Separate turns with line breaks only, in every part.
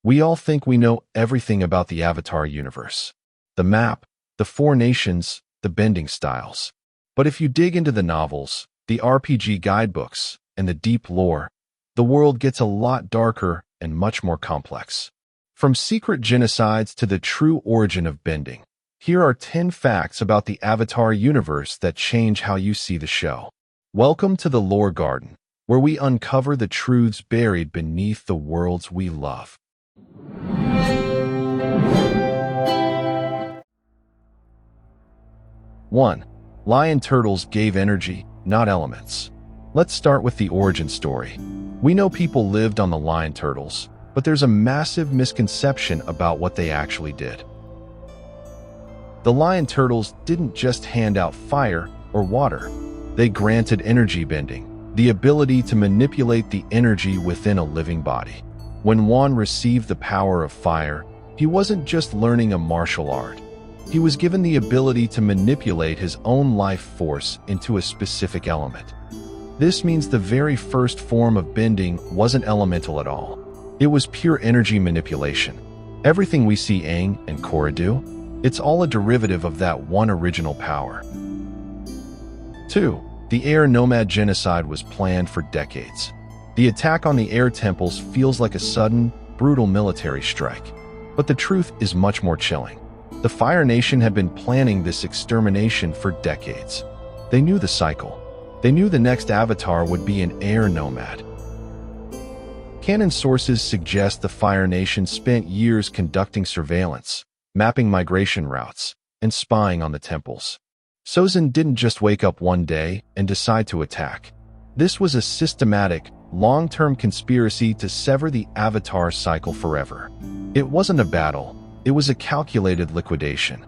We all think we know everything about the Avatar universe. The map, the 4 nations, the bending styles. But if you dig into the novels, the RPG guidebooks, and the deep lore, the world gets a lot darker and much more complex. From secret genocides to the true origin of bending, here are 10 facts about the Avatar universe that change how you see the show. Welcome to the Lore Garden, where we uncover the truths buried beneath the worlds we love. 1. Lion turtles gave energy, not elements. Let's start with the origin story. We know people lived on the lion turtles, but there's a massive misconception about what they actually did. The lion turtles didn't just hand out fire or water. They granted energy bending, the ability to manipulate the energy within a living body. When Wan received the power of fire, he wasn't just learning a martial art. He was given the ability to manipulate his own life force into a specific element. This means the very first form of bending wasn't elemental at all. It was pure energy manipulation. Everything we see Aang and Korra do, it's all a derivative of that one original power. 2. The Air Nomad genocide was planned for decades. The attack on the air temples feels like a sudden, brutal military strike. But the truth is much more chilling. The Fire Nation had been planning this extermination for decades. They knew the cycle. They knew the next avatar would be an Air Nomad. Canon sources suggest the Fire Nation spent years conducting surveillance, mapping migration routes, and spying on the temples. Sozin didn't just wake up one day and decide to attack. This was a systematic, long-term conspiracy to sever the Avatar cycle forever. It wasn't a battle. It was a calculated liquidation.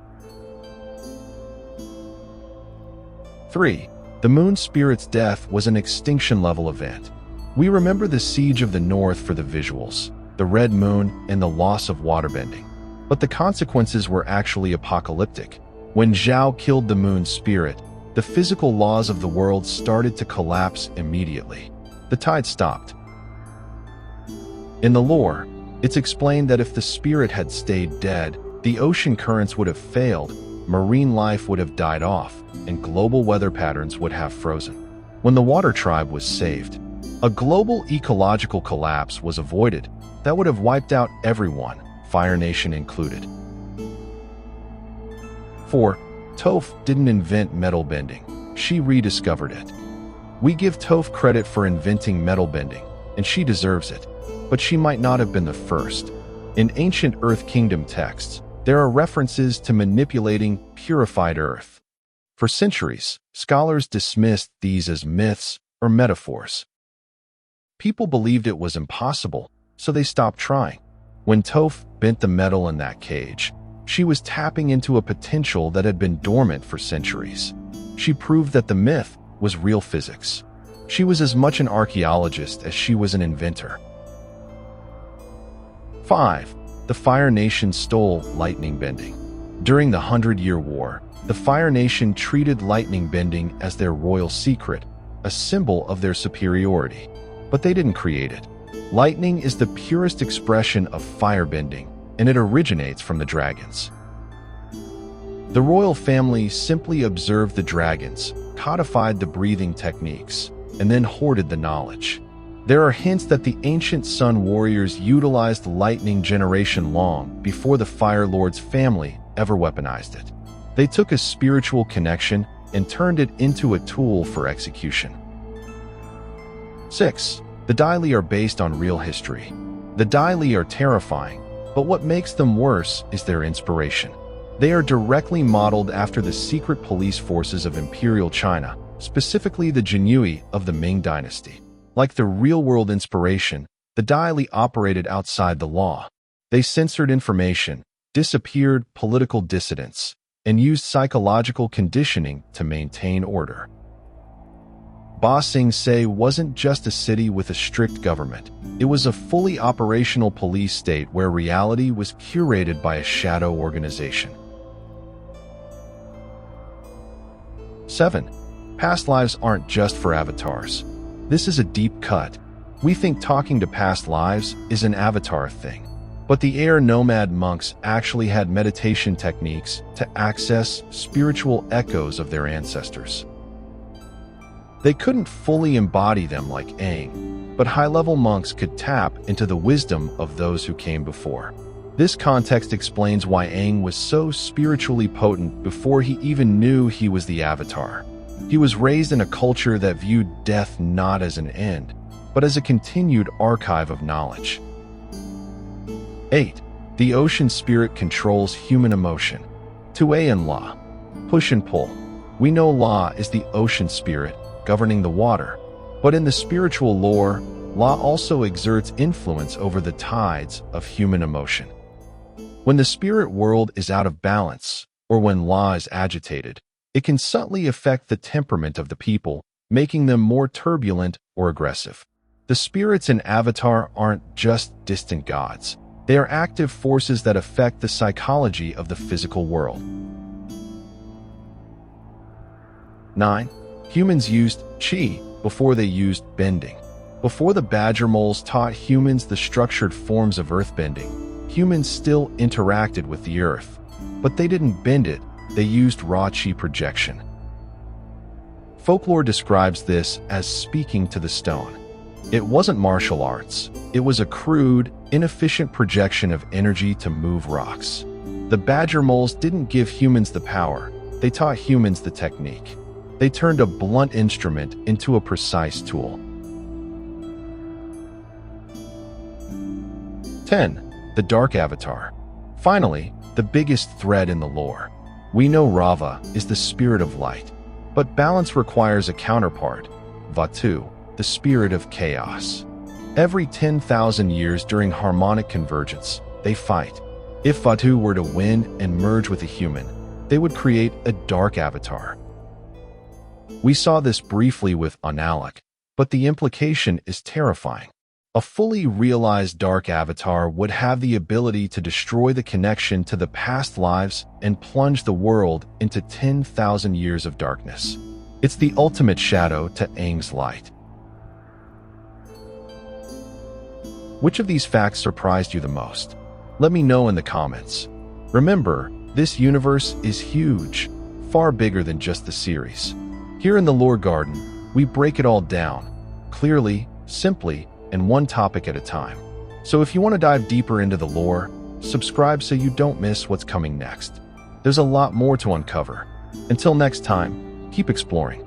3. The Moon Spirit's death was an extinction-level event. We remember the Siege of the North for the visuals, the Red Moon, and the loss of waterbending. But the consequences were actually apocalyptic. When Zhao killed the Moon Spirit, the physical laws of the world started to collapse immediately. The tide stopped. In the lore, it's explained that if the spirit had stayed dead, the ocean currents would have failed, marine life would have died off, and global weather patterns would have frozen. When the Water Tribe was saved, a global ecological collapse was avoided that would have wiped out everyone, Fire Nation included. 4. Toph didn't invent metal bending. She rediscovered it. We give Toph credit for inventing metal bending, and she deserves it. But she might not have been the first. In ancient Earth Kingdom texts, there are references to manipulating purified Earth. For centuries, scholars dismissed these as myths or metaphors. People believed it was impossible, so they stopped trying. When Toph bent the metal in that cage, she was tapping into a potential that had been dormant for centuries. She proved that the myth was real physics. She was as much an archaeologist as she was an inventor. 5. The Fire Nation stole lightning bending. During the 100-Year War, the Fire Nation treated lightning bending as their royal secret, a symbol of their superiority. But they didn't create it. Lightning is the purest expression of fire bending, and it originates from the dragons. The royal family simply observed the dragons, codified the breathing techniques, and then hoarded the knowledge. There are hints that the ancient Sun Warriors utilized lightning generation long before the Fire Lord's family ever weaponized it. They took a spiritual connection and turned it into a tool for execution. 6. The Dai Li are based on real history. The Dai Li are terrifying, but what makes them worse is their inspiration. They are directly modeled after the secret police forces of Imperial China, specifically the Jinyui of the Ming Dynasty. Like the real-world inspiration, the Dai Li operated outside the law. They censored information, disappeared political dissidents, and used psychological conditioning to maintain order. Ba Sing Se wasn't just a city with a strict government. It was a fully operational police state where reality was curated by a shadow organization. 7. Past lives aren't just for avatars. This is a deep cut. We think talking to past lives is an avatar thing. But the Air Nomad monks actually had meditation techniques to access spiritual echoes of their ancestors. They couldn't fully embody them like Aang, but high-level monks could tap into the wisdom of those who came before. This context explains why Aang was so spiritually potent before he even knew he was the Avatar. He was raised in a culture that viewed death not as an end, but as a continued archive of knowledge. 8. The ocean spirit controls human emotion. Tué and La. Push and pull. We know La is the ocean spirit, governing the water, but in the spiritual lore, La also exerts influence over the tides of human emotion. When the spirit world is out of balance, or when La is agitated, it can subtly affect the temperament of the people, making them more turbulent or aggressive. The spirits in Avatar aren't just distant gods. They are active forces that affect the psychology of the physical world. 9. Humans used Chi before they used bending. Before the badger moles taught humans the structured forms of earthbending, humans still interacted with the earth. But they didn't bend it, they used raw Chi projection. Folklore describes this as speaking to the stone. It wasn't martial arts. It was a crude, inefficient projection of energy to move rocks. The badger moles didn't give humans the power. They taught humans the technique. They turned a blunt instrument into a precise tool. 10. The Dark Avatar. Finally, the biggest thread in the lore. We know Rava is the spirit of light, but balance requires a counterpart, Vatu, the spirit of chaos. Every 10,000 years during harmonic convergence, they fight. If Vatu were to win and merge with a human, they would create a dark avatar. We saw this briefly with Analak, but the implication is terrifying. A fully realized dark avatar would have the ability to destroy the connection to the past lives and plunge the world into 10,000 years of darkness. It's the ultimate shadow to Aang's light. Which of these facts surprised you the most? Let me know in the comments. Remember, this universe is huge, far bigger than just the series. Here in the Lore Garden, we break it all down, clearly, simply, and one topic at a time. So if you want to dive deeper into the lore, subscribe so you don't miss what's coming next. There's a lot more to uncover. Until next time, keep exploring.